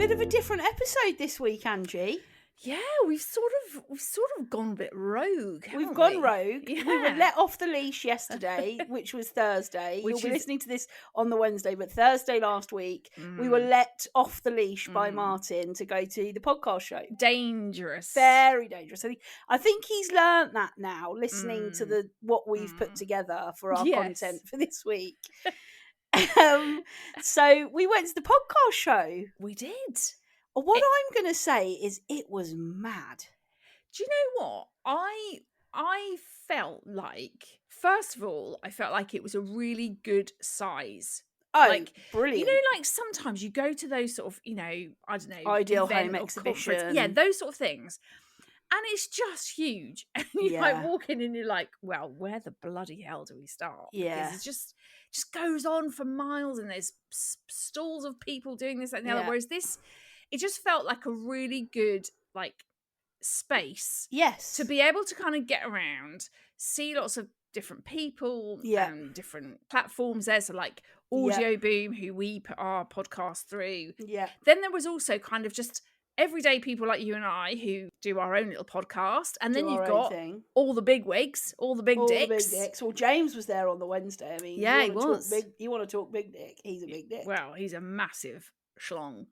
Bit of a different episode this week, Angie. Yeah, we've sort of gone a bit rogue. We've gone we? rogue. Yeah. We were let off the leash yesterday, which was Thursday. You'll be listening to this on the Wednesday, but Thursday last week, we were let off the leash by Martin to go to the podcast show. Dangerous. Very dangerous. I think he's learnt that now, listening to what we've put together for our content for this week. So we went to the podcast show. We did. What I'm going to say is it was mad. Do you know what? I felt like, first of all, I felt like it was a really good size. Oh, like, brilliant. You know, like sometimes you go to those sort of, I don't know. Ideal Home Exhibition. Yeah, those sort of things. And it's just huge. And you like walk in and you're like, well, where the bloody hell do we start? Yeah. Because it just goes on for miles and there's stalls of people doing this and the other. Whereas this, it just felt like a really good, like, space. Yes. To be able to kind of get around, see lots of different people and different platforms there. So like Audio Boom, who we put our podcast through. Yeah. Then there was also kind of just everyday people like you and I who do our own little podcast. And then you've got all the big wigs, all the big dicks. Well, James was there on the Wednesday. I mean, he was. You want to talk big dick? He's a big dick. Well, he's a massive schlong.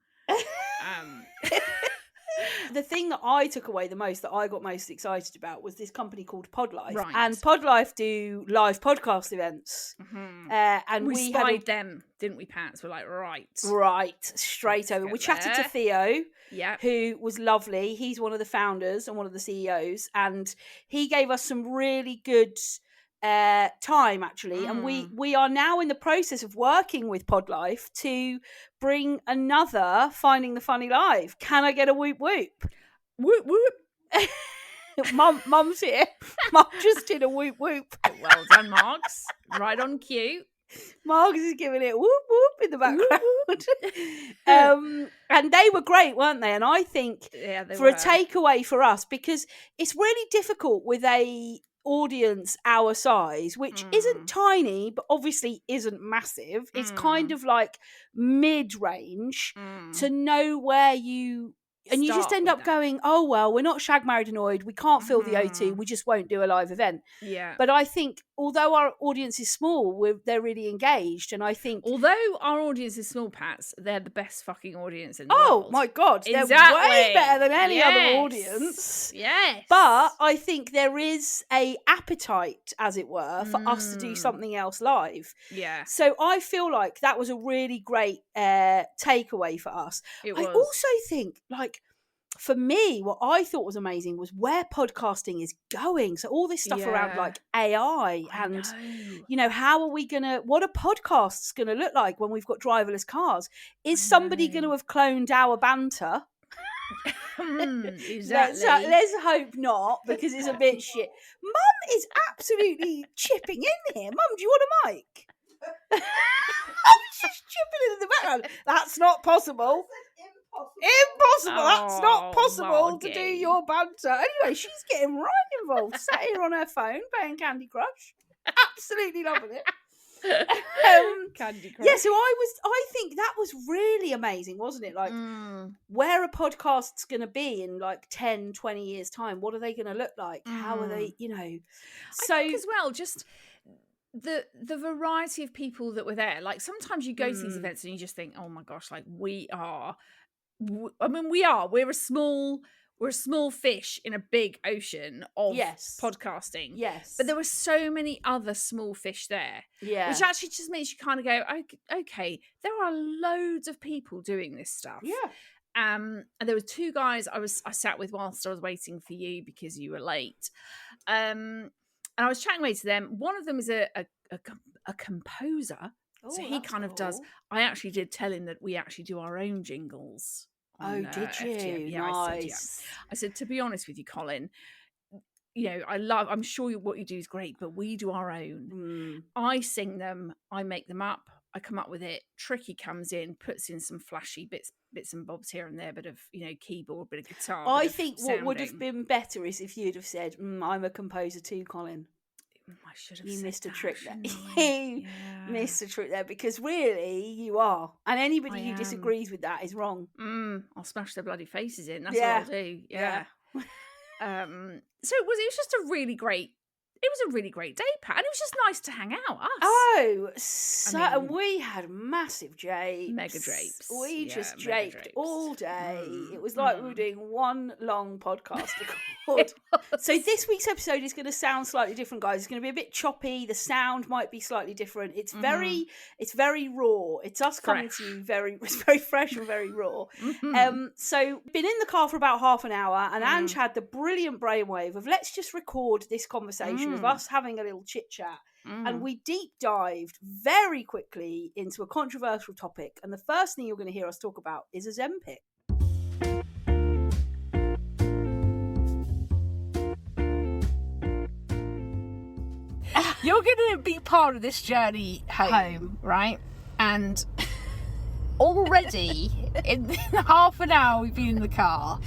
The thing that I took away the most, that I got most excited about, was this company called Podlife. Right. And Podlife do live podcast events. Mm-hmm. And we spied them, didn't we, Pats? We're like, right, straight over. We chatted to Theo, yeah, who was lovely. He's one of the founders and one of the CEOs, and he gave us some really good time, actually. And we are now in the process of working with Podlife to bring another Finding the Funny live. Can I get a whoop whoop? Whoop whoop. Mum's here. Mum just did a whoop whoop. Well done, Marks. Right on cue. Marks is giving it whoop whoop in the background. And they were great, weren't they? And I think for a takeaway for us, because it's really difficult with a audience our size, which isn't tiny but obviously isn't massive. It's kind of like mid-range to know where you and you just end up going, oh well, we're not shag married annoyed, we can't fill the O2, we just won't do a live event. Yeah. But I think although our audience is small, they're really engaged, and I think although our audience is small, Pats, they're the best fucking audience in the world. Oh my god, exactly. They're way better than any other audience. Yes. But I think there is a appetite, as it were, for us to do something else live. Yeah. So I feel like that was a really great takeaway for us. It was. I also think, like, for me, what I thought was amazing was where podcasting is going. So all this stuff around like AI and, how are we what are podcasts going to look like when we've got driverless cars? Is somebody going to have cloned our banter? Exactly. Let's hope not, because it's a bit shit. Mum is absolutely chipping in here. Mum, do you want a mic? I'm just chipping in the background. That's not possible. Impossible. That's not possible to do your banter. Anyway, she's getting right involved. Sat here on her phone playing Candy Crush. Absolutely loving it. Candy Crush. Yeah, so I think that was really amazing, wasn't it? Like, where are podcasts going to be in like 10, 20 years time? What are they going to look like? How are they, So I think as well, just the variety of people that were there. Like, sometimes you go to these events and you just think, oh my gosh, like we're a small fish in a big ocean of podcasting. Yes. But there were so many other small fish there. Yeah. Which actually just makes you kind of go, okay, there are loads of people doing this stuff. Yeah. And there were two guys I sat with whilst I was waiting for you because you were late. And I was chatting away to them. One of them is a composer. Oh, so he kind of does. I actually did tell him that we actually do our own jingles. Oh, did you? FGM. Yeah, nice. I said, to be honest with you, Colin, I'm sure what you do is great, but we do our own. I sing them, I make them up, I come up with it. Tricky comes in, puts in some flashy bits and bobs here and there, bit of keyboard, bit of guitar. I think what would have been better is if you'd have said, "I'm a composer too, Colin." I should have. You said missed a that, trick there. shouldn't I? You missed a trick there, because really you are, and anybody who disagrees with that is wrong. I'll smash their bloody faces in. That's what I'll do. Yeah. So it was just a really great. It was a really great day, Pat, and it was just nice to hang out. Us. And we had massive japes. Mega japes. We just japed all day. It was like we were doing one long podcast record. So this week's episode is going to sound slightly different, guys. It's going to be a bit choppy. The sound might be slightly different. It's very raw. It's us coming to you it's very fresh and very raw. So been in the car for about half an hour, and Ange had the brilliant brainwave of let's just record this conversation of us having a little chit chat. And we deep dived very quickly into a controversial topic. And the first thing you're going to hear us talk about is Ozempic. You're going to be part of this journey home, right? And already in half an hour we've been in the car,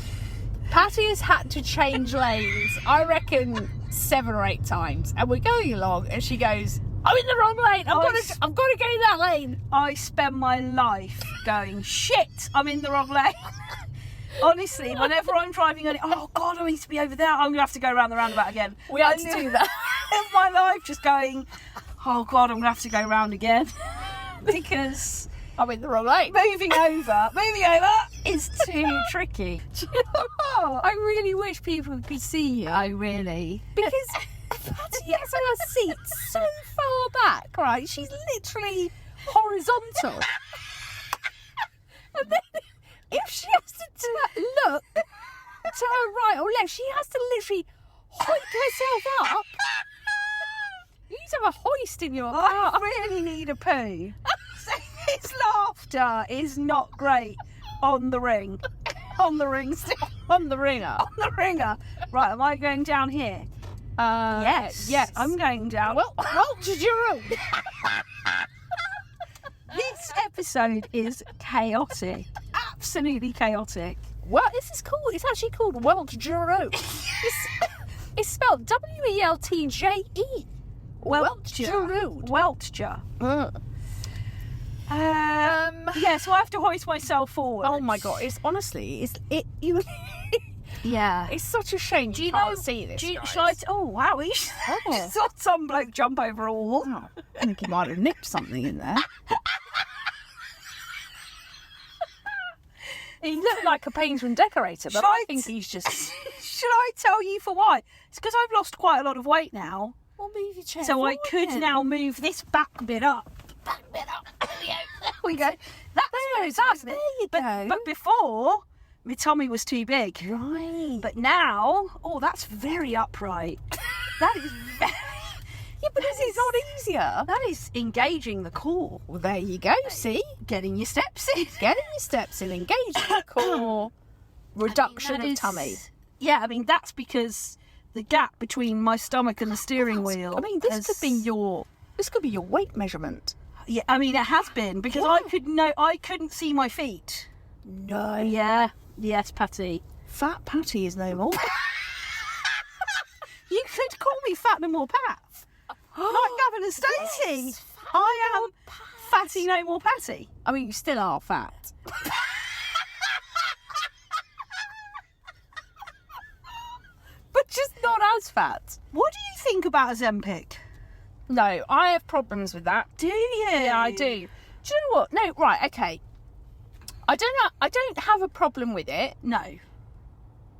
Patty has had to change lanes, I reckon 7 or 8 times, and we're going along and she goes, I'm in the wrong lane, I've got to get in that lane. I spend my life going, shit, I'm in the wrong lane. Honestly, whenever I'm driving on it, oh God, I need to be over there, I'm going to have to go around the roundabout again. We had to do that. In my life, just going, oh God, I'm going to have to go round again. Because I'm in the wrong lane. Moving over is too tricky. I really wish people could see you. I really. Because Patty has her seat so far back, right? She's literally horizontal. And then if she has to look to her right or left, she has to literally hoik herself up. You need to have a hoist in your car. I really need a poo. This laughter is not great on the ring. On the ring still. On the ringer. On the ringer. Right, am I going down here? Yes. I'm going down. Well, to your room. This episode is chaotic. Absolutely chaotic. Well, this is cool. It's actually called Weltjero. It's spelled W-E-L-T-J-E. Weltjer. Yeah, so I have to hoist myself forward. Oh my God! It's honestly, yeah, it's such a shame. Do you can't see this? Oh wow! We saw some bloke jump over a wall. Oh, I think he might have nipped something in there. He looked like a painter and decorator, but I think he's just. Should I tell you for why? It's because I've lost quite a lot of weight now. Well, move your chair. So I could now move this back bit up. There we go. There you go. But before, my tummy was too big. Right. But now, that's very upright. That is very... Yeah, but this is not easier. That is engaging the core. Well, there you go, see? Getting your steps in. Engaging the core. Reduction of tummy. Yeah, I mean, that's because the gap between my stomach and the steering wheel... I mean, this could be your weight measurement. Yeah, I mean, it has been, because I couldn't see my feet. No. Yeah. Yes, Patty. Fat Patty is no more. You could call me Fat No More Pat. Like Governor Stacey. Yes, I am Fatty No More Patty. I mean, you still are fat. But just not as fat. What do you think about Ozempic? No, I have problems with that. Do you? Yeah, I do. Do you know what? No, right, okay. I don't have a problem with it. No.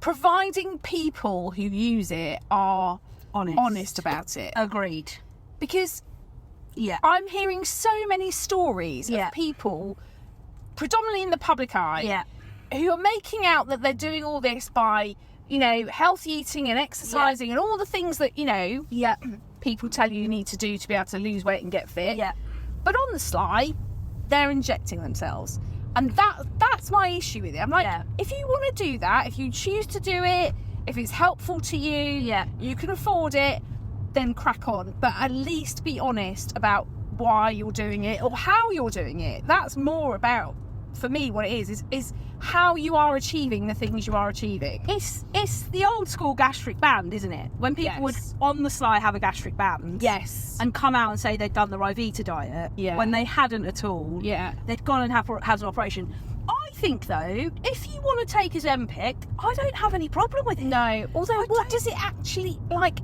Providing people who use it are honest about it. Agreed. Because I'm hearing so many stories of people, predominantly in the public eye, who are making out that they're doing all this by, healthy eating and exercising and all the things that, people tell you need to do to be able to lose weight and get fit. Yeah. But on the sly, they're injecting themselves. And that's my issue with it. I'm like, if you want to do that, if you choose to do it, if it's helpful to you, you can afford it, then crack on. But at least be honest about why you're doing it or how you're doing it. That's more about for me, what it is how you are achieving the things you are achieving. It's the old school gastric band, isn't it? When people would on the sly have a gastric band, and come out and say they'd done the Rivita diet, when they hadn't at all. They'd gone and had an operation. I think though, if you want to take Ozempic, I don't have any problem with it. No, although what does it actually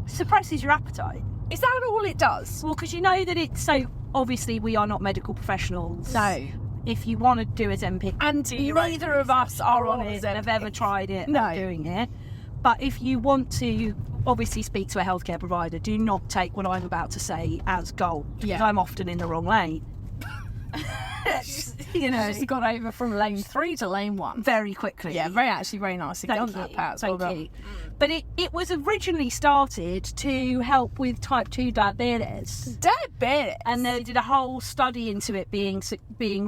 suppresses your appetite? Is that all it does? Well, because you know that it's so. Obviously, we are not medical professionals. No. If you want to do Ozempic, and neither of us are on it and have ever tried it, doing it. But if you want to, obviously speak to a healthcare provider. Do not take what I'm about to say as gold. Because I'm often in the wrong lane. You got over from lane 3 to lane 1 very quickly. Very nicely done that, Pat. Thank you. But it was originally started to help with type 2 diabetes. And they did a whole study into it being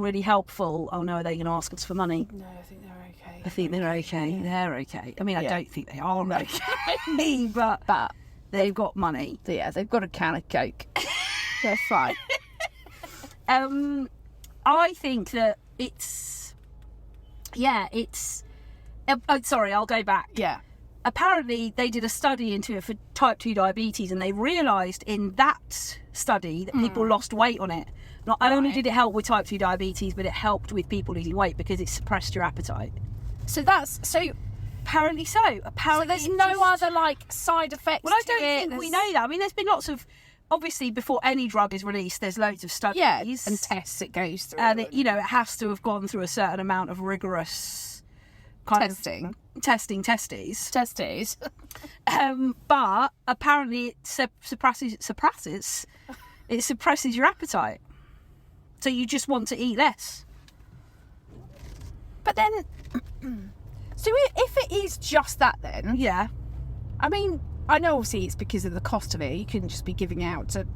really helpful. Oh no, are they going to ask us for money? No, I think they're okay. I think they're okay. Yeah. They're okay. I mean, I don't think they are okay, but they've got money. Yeah, they've got a can of Coke. They're fine. I think that it's. Sorry, I'll go back. Yeah. Apparently, they did a study into it for type 2 diabetes, and they realised in that study that people lost weight on it. Not only did it help with type 2 diabetes, but it helped with people losing weight because it suppressed your appetite. Apparently so. So there's no other side effects. Well, I don't think we know that. I mean, there's been lots of. Obviously, before any drug is released, there's loads of studies and tests it goes through, and it has to have gone through a certain amount of rigorous testing. But apparently, it suppresses your appetite, so you just want to eat less. But then, so if it is just that, then I mean. I know obviously it's because of the cost of it. You couldn't just be giving out to,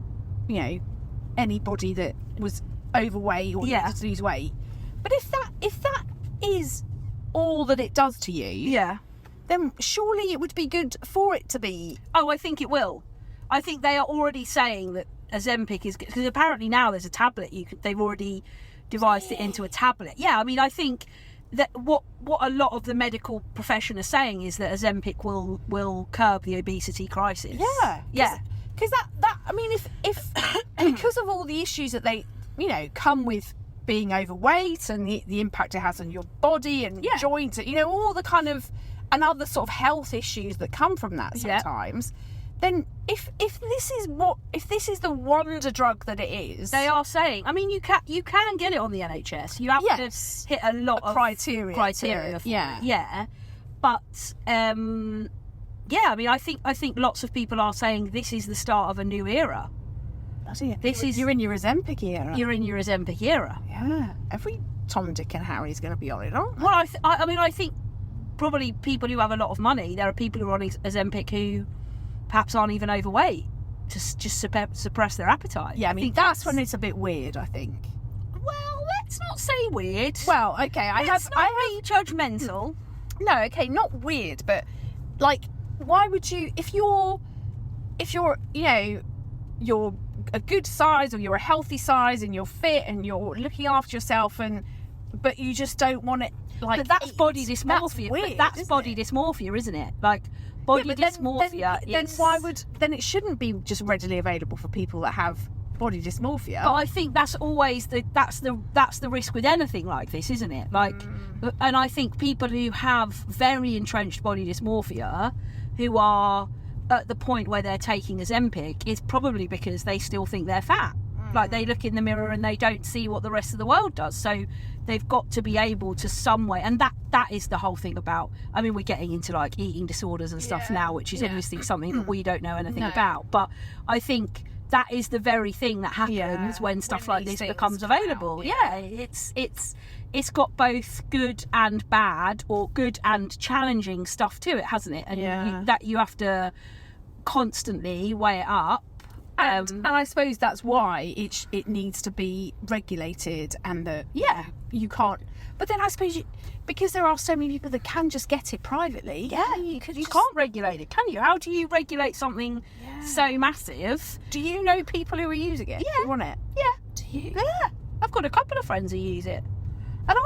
anybody that was overweight or needed to lose weight. But if that is all that it does to you, then surely it would be good for it to be. Oh, I think it will. I think they are already saying that Ozempic is good because apparently now there's a tablet. They've already devised it into a tablet. Yeah, I mean, I think that what a lot of the medical profession are saying is that Ozempic will curb the obesity crisis. Yeah. Because that I mean, if because of all the issues that they come with being overweight and the impact it has on your body and joints, all the kind of and other sort of health issues that come from that sometimes. Then if this is the wonder drug that it is, they are saying. I mean, you can get it on the NHS. You have to hit a lot of criteria. But I mean, I think lots of people are saying this is the start of a new era. You're in your Ozempic era. You're in your Ozempic era. Yeah. Every Tom, Dick, and Harry is going to be on it, aren't they? Well, I think probably people who have a lot of money. There are people who are on Ozempic who perhaps aren't even overweight to just suppress their appetite. Yeah, I mean, that's when it's a bit weird, I think. Well, let's not say weird. Well, okay, I have be judgmental. No, okay, not weird, but why would you if you're you're a good size or you're a healthy size and you're fit and you're looking after yourself but you just don't want it but that's body dysmorphia. That's weird, that's body dysmorphia, isn't it? Body dysmorphia. Then it shouldn't be just readily available for people that have body dysmorphia. But I think that's always that's the risk with anything like this, isn't it? And I think people who have very entrenched body dysmorphia, who are at the point where they're taking Ozempic, is probably because they still think they're fat. They look in the mirror and they don't see what the rest of the world does. So they've got to be able to some way, and that is the whole thing about. I mean, we're getting into eating disorders and stuff now, which is obviously something that we don't know anything about. But I think that is the very thing that happens when stuff like this becomes available. It's got both good and bad, or good and challenging stuff to it, hasn't it? And that you have to constantly weigh it up. And I suppose that's why it needs to be regulated, and that you can't. But then I suppose because there are so many people that can just get it privately. You can't regulate it, can you? How do you regulate something so massive? Do you know people who are using it? Yeah. Who want it? Yeah. Do you? Yeah. I've got a couple of friends who use it. And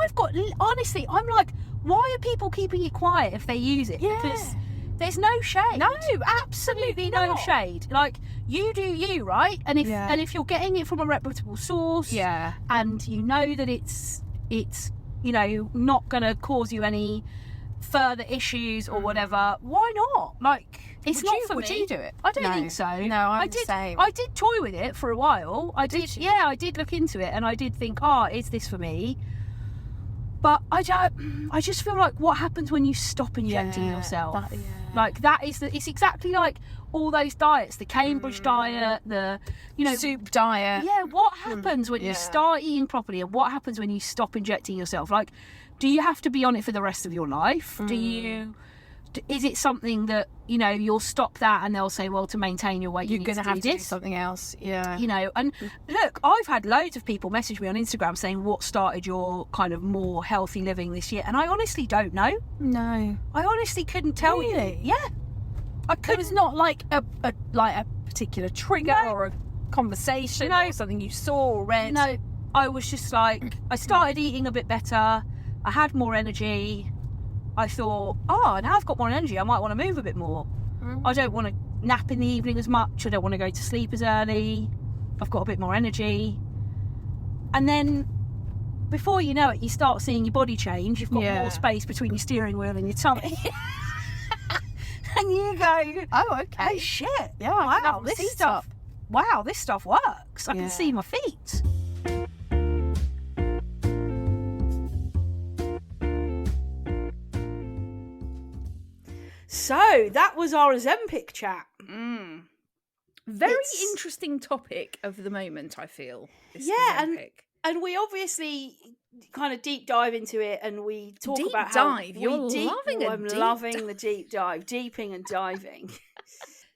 honestly, I'm like, why are people keeping it quiet if they use it? Yeah. Because there's no shade. No, absolutely no not. shade. Like, you do you, right? And if you're getting it from a reputable source, and you know that it's not going to cause you any further issues or whatever, why not? Like, it's not for me. Would you do it? I don't think so. No, I'm the same. I did toy with it for a while. I did look into it, and I did think, is this for me? But I just feel like, what happens when you stop injecting yourself? Like, it's exactly like all those diets, the Cambridge diet, the soup diet. Yeah, what happens when you start eating properly, and what happens when you stop injecting yourself? Like, do you have to be on it for the rest of your life? Is it something that, you'll stop that and they'll say, well, to maintain your weight, you're going to have to do this. something else. Yeah. And look, I've had loads of people message me on Instagram saying, what started your kind of more healthy living this year? And I honestly don't know. No. I honestly couldn't tell you. Yeah. I couldn't. It was not like a particular trigger or a conversation or something you saw or read. No, I was just like, I started eating a bit better. I had more energy. I thought, now I've got more energy, I might want to move a bit more. I don't want to nap in the evening as much. I don't want to go to sleep as early. I've got a bit more energy. And then, before you know it, you start seeing your body change. You've got more space between your steering wheel and your tummy. And you go, oh, okay. Oh, shit. Yeah, wow, this stuff works. I can see my feet. So that was our Ozempic chat. Very interesting topic of the moment, I feel. And we obviously kind of deep dive into it, and we talk deep about dive. how You're loving I'm loving the deep dive, deeping and diving.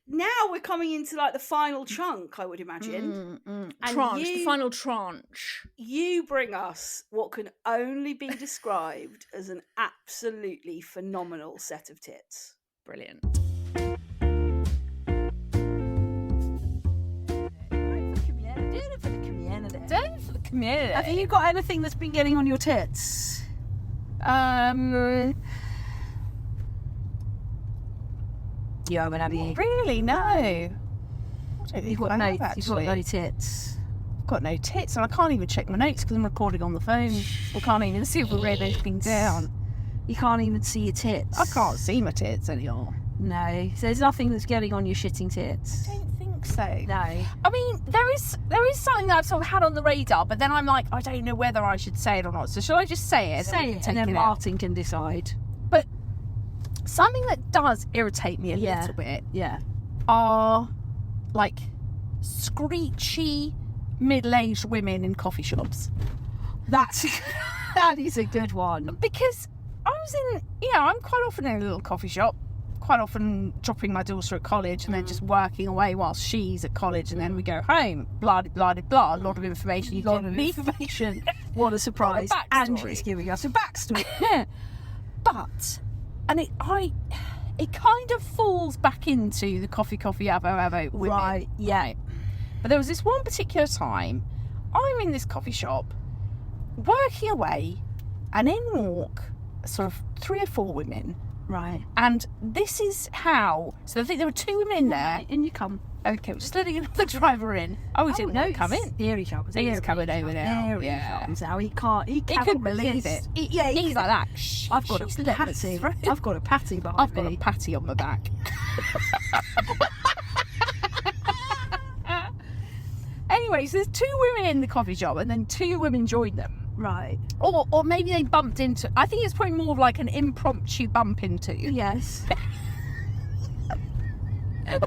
Now we're coming into like the final chunk, I would imagine. And the final tranche. You bring us what can only be described as an absolutely phenomenal set of tits. Brilliant. Do it for the community. Have you got anything that's been getting on your tits? You haven't, have you? Really? No. You've got no tits. I've got no tits, and I can't even check my notes because I'm recording on the phone. I can't even see if we wrote anything down. You can't even see your tits. I can't see my tits anymore. No. So there's nothing that's getting on your shitting tits. I don't think so. No. I mean, there is something that I've sort of had on the radar, but then I'm like, I don't know whether I should say it or not. So shall I just say it? Say it, and then Martin can decide. But something that does irritate me a little bit are like screechy middle-aged women in coffee shops. That is a good one. Because I was I'm quite often in a little coffee shop, quite often dropping my daughter at college and then just working away whilst she's at college, and then we go home, blah, blah, blah, blah, a lot of information. What a surprise. Ange is giving us a backstory. But, and it kind of falls back into the coffee, avo, women. Right, yeah. Right. But there was this one particular time, I'm in this coffee shop, working away, and in walk sort of 3 or 4 women. Right. And this is how... So I think there were 2 women in there. In you come. Okay, we're just letting another driver in. Oh, he didn't want to come in. Here he comes. He's coming over there. There he comes now. He couldn't believe it. He's like that. Shh, I've got a patty. I've got a patty behind me. I've got a patty on my back. Anyways, there's 2 women in the coffee shop, and then 2 women joined them. Right. Or maybe they bumped into... I think it's probably more of like an impromptu bump into. Yes. Yeah.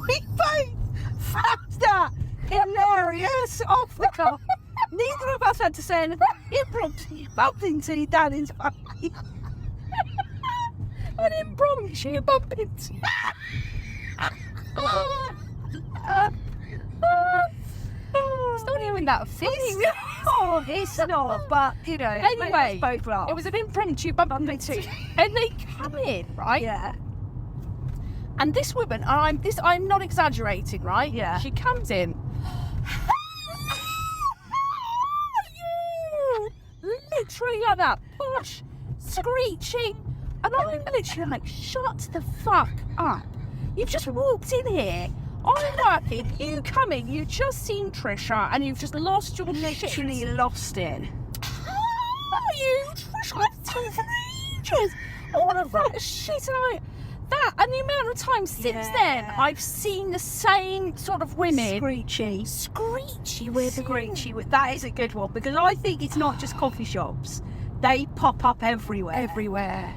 We both found that hilarious off the cuff. Neither of us had to say anything. Impromptu bump into Dad in An impromptu bump into... It's not even that funny. It's not, but Anyway, both laugh. It was an impromptu bump into, and they come in, right? Yeah. And this woman, I'm not exaggerating, right? Yeah. She comes in. literally like that, posh, screeching, and I'm literally like, shut the fuck up. You've just walked in here. I'm working. You come in. You just seen Trisha, and you've just lost your literally lost it. How are you, Trisha? All of that shit, and and the amount of times since then I've seen the same sort of women screechy with the screechy. That is a good one, because I think it's not just coffee shops. They pop up everywhere.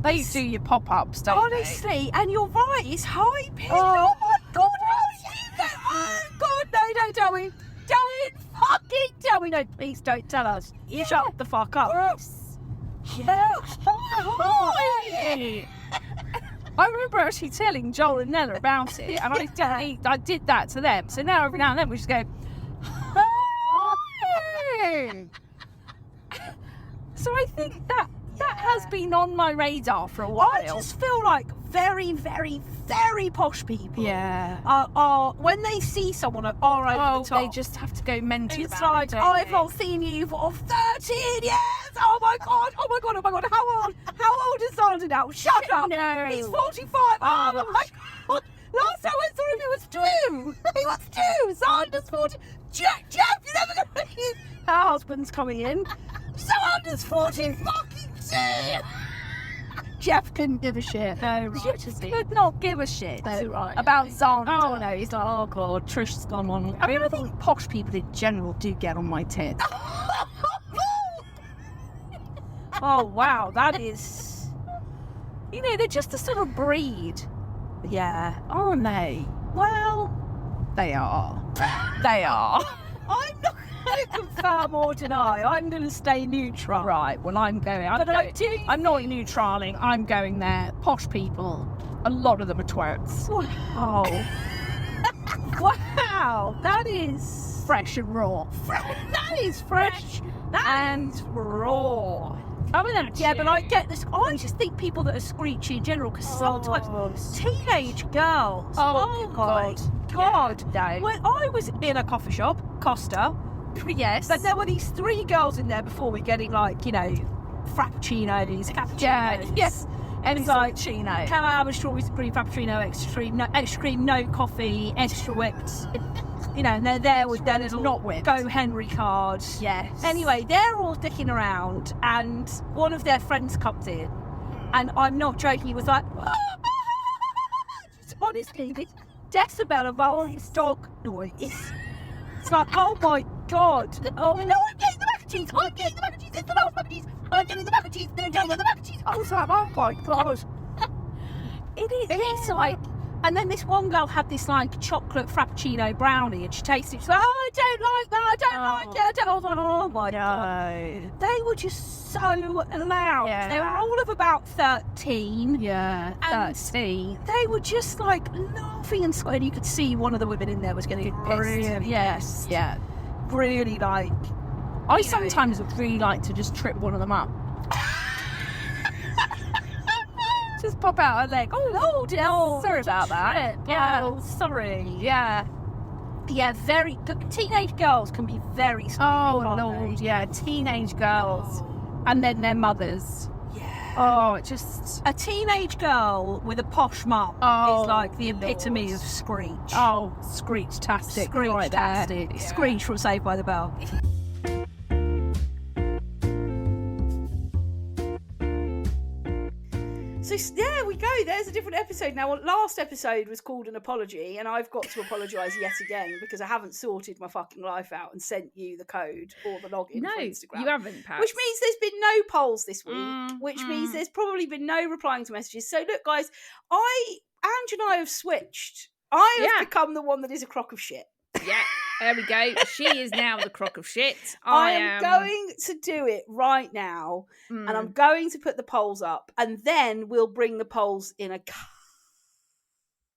They do your pop-ups, don't honestly, and you're right, it's high pitch. Oh my God, oh God, no, tell me. Fucking tell me. No, please don't tell us. Shut the fuck up. Yes. I remember actually telling Joel and Nella about it, and I did that to them. So now every now and then we just go, hey. So I think that has been on my radar for a while. I just feel like very, very, very posh people. Yeah. Are when they see someone over the top, they just have to go mental. It's like, I've not seen you for 13 years. Oh my god. How old is Sandra now? Shut up. No. He's 45. Oh my god. Last time I saw him, he was 2. He was 2. Sandra's 40. Jeff, you're never going to believe her husband's coming in. Sandra's 40 fucking 2. Jeff couldn't give a shit. No, right. Jeff could not give a shit. No, right. About Sandra. Oh no, he's like, oh god, Trish's gone on. I mean, I think posh people in general do get on my tits. Oh wow, that is, they're just a sort of breed. yeah. Aren't they? Well, They are. I'm not going to confirm or deny. I'm going to stay neutral. Right, well I'm going. I'm not neutraling, I'm going there. Posh people, a lot of them are twats. Wow. Wow, that is Fresh and raw. that is fresh and raw. I mean, But I get this. I just think people that are screechy in general, because sometimes teenage girls. Oh, God. No. When I was in a coffee shop, Costa. Yes. But there were these 3 girls in there before we getting frappuccinos, cappuccinos. Yes. And it's like, cappuccino. can I have a strawberry supreme frappuccino, extra cream, no coffee, extra whipped. And they're there with their little not whipped. Go Henry card. Yes. Anyway, they're all dicking around, and one of their friends comes in, and I'm not joking, he was like, honestly, this decibel of all his dog noise. It's like, oh my god. Oh no, I'm getting the mac and cheese. It's the last mac and cheese. I'm getting the mac and cheese. Then I'm getting the mac and cheese. I was like, oh my god. It's like, and then this one girl had this chocolate frappuccino brownie, and she tasted it. She's like, oh, I don't like that. I don't like it. I was like, oh my god. They were just so loud. Yeah. They were all of about 13. Yeah, And 13. they were just laughing and swearing. You could see one of the women in there was getting pissed. Yes. Yeah. Really I sometimes would really like to just trip one of them up. Just pop out her leg. Oh, sorry about that. Yeah. Oh, sorry. Yeah. Yeah, very. Teenage girls can be very sweet. Oh, Lord, yeah. Teenage girls. And then their mothers. Yeah. Oh, it just... A teenage girl with a posh mum is like the epitome of screech. Oh, screech-tastic. Screech-tastic. Yeah. Screech from Saved by the Bell. So there we go. There's a different episode. Now, last episode was called an apology, and I've got to apologise yet again because I haven't sorted my fucking life out and sent you the code or the login for Instagram. You haven't, Pat. Which means there's been no polls this week, which means there's probably been no replying to messages. So look, guys, Ange and I have switched. I have become the one that is a crock of shit. Yeah, there we go. She is now the crock of shit. I am going to do it right now, and I'm going to put the polls up, and then we'll bring the polls in a couple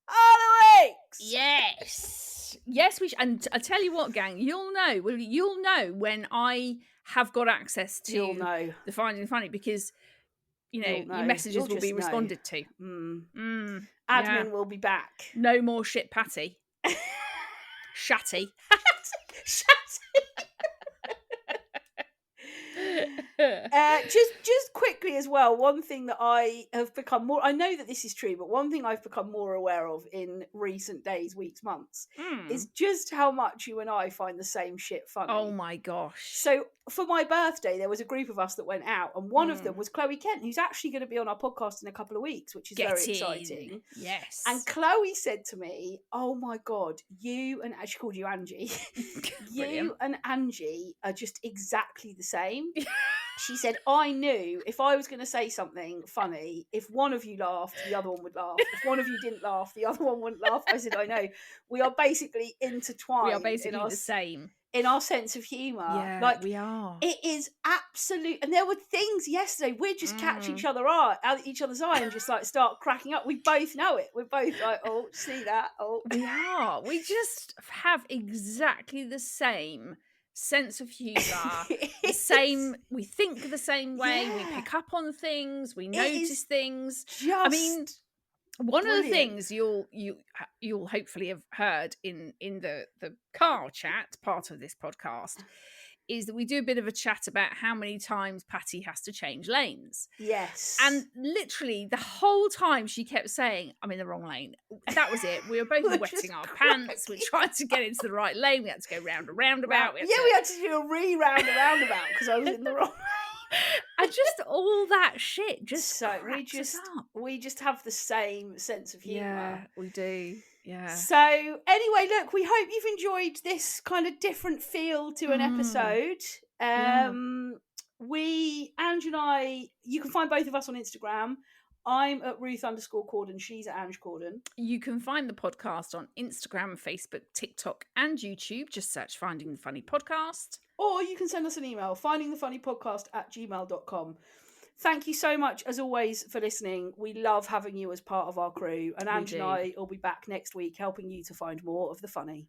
of weeks. Yes, we should. And I tell you what, gang, you'll know when I have got access to the Finding Funny, because your messages will be responded to. Admin will be back. No more shit, Patty. Shatty. Just quickly as well, one thing that I have become more, I know that this is true, but one thing I've become more aware of in recent days, weeks, months, is just how much you and I find the same shit funny. Oh my gosh. So for my birthday, there was a group of us that went out, and one of them was Chloe Kent, who's actually going to be on our podcast in a couple of weeks, which is very exciting. Yes. And Chloe said to me, oh my God, she called you Angie, you and Angie are just exactly the same. She said, I knew if I was going to say something funny, if one of you laughed, the other one would laugh. If one of you didn't laugh, the other one wouldn't laugh. I said, I know. We are basically intertwined. We are basically the same. In our sense of humour. Yeah, like, we are. It is absolute. And there were things yesterday, we'd just catch each other's eye and just like start cracking up. We both know it. We're both like, oh, see that? Oh. We are. We just have exactly the same sense of humour, the same, we think the same way, we pick up on things, we notice things. I mean, one of the things you'll hopefully have heard in the car chat part of this podcast is that we do a bit of a chat about how many times Patty has to change lanes. Yes. And literally the whole time she kept saying, I'm in the wrong lane. That was it. We were both wetting our pants. We tried to get into the right lane. We had to go round a roundabout. We had to do a round a roundabout because I was in the wrong lane. And just all that shit just so we just have the same sense of humour. Yeah, we do. Yeah. So anyway, look, we hope you've enjoyed this kind of different feel to an episode. Ange and I, you can find both of us on Instagram. I'm at Ruth_Corden. She's at Ange Corden. You can find the podcast on Instagram, Facebook, TikTok, and YouTube. Just search Finding the Funny Podcast. Or you can send us an email, findingthefunnypodcast@gmail.com. Thank you so much, as always, for listening. We love having you as part of our crew. And Ange and I will be back next week helping you to find more of the funny.